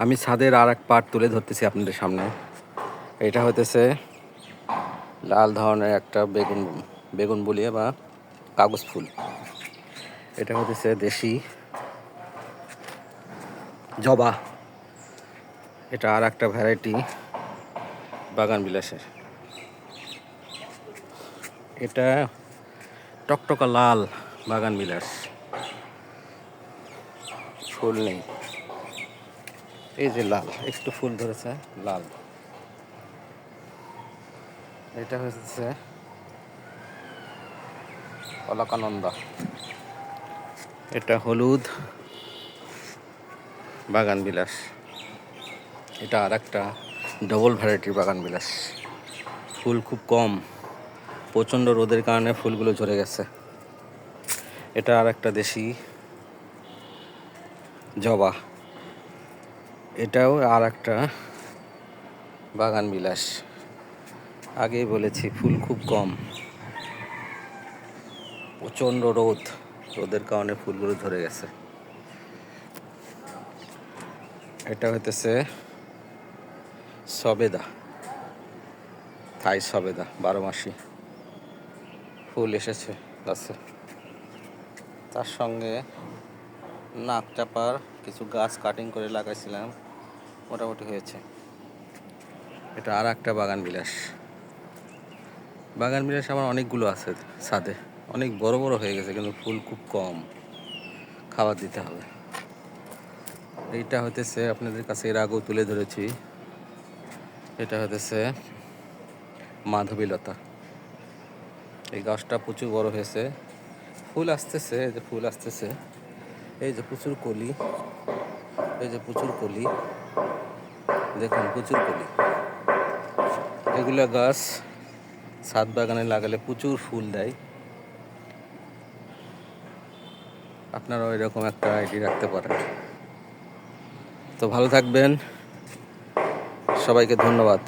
আমি ছাদের আর এক পার্ট তুলে ধরতেছি আপনাদের সামনে। এটা হইতেছে লাল ধরনের একটা বেগুন বেগুন বলিয়ে বা কাগজ ফুল। এটা হইতেছে দেশি জবা। এটা আর একটা ভ্যারাইটি বাগান বিলাসের। এটা টকটকা লাল বাগান বিলাস, ফুল নেই। এই যে লাল, একটু ফুল ধরেছে লাল। এটা হচ্ছে অলকানন্দা। এটা হলুদ বাগান বিলাস। এটা আর একটা ডবল ভ্যারাইটির বাগান বিলাস। ফুল খুব কম, প্রচণ্ড রোদের কারণে ফুলগুলো ঝরে গেছে। এটা আর একটা দেশি জবা। এটাও আর একটা বাগান বিলাস। আগেই বলেছি ফুল খুব কম, প্রচণ্ড রোদের কারণে ফুলগুলো ঝরে গেছে। এটা হইতেছে সবেদা, থাই সবেদা, 12 মাসি ফুল এসেছে গাছে। তার সঙ্গে নাক চাপার কিছু গাছ কাটিং করে লাগাইছিলাম, মোটামুটি হয়েছে। এটা আর একটা বাগান বিলাস। বাগান বিলাস আমার অনেকগুলো আছে ছাদে, অনেক বড় বড় হয়ে গেছে, কিন্তু ফুল খুব কম, খাবার দিতে হবে। এইটা হইতেছে আপনাদের কাছে এর আগেও তুলে ধরেছি, এটা হইতেছে মাধবীলতা। এই গাছটা প্রচুর বড় হয়েছে, ফুল আসতেছে, এই যে ফুল আসতেছে, এই যে প্রচুর কলি, এই যে প্রচুর কলি, দেখুন প্রচুর কলি। এগুলা গাছ ছাদ বাগানে লাগালে প্রচুর ফুল দেয়। আপনারাও এরকম একটা আইডি রাখতে পারেন। তো ভালো থাকবেন, সবাইকে ধন্যবাদ।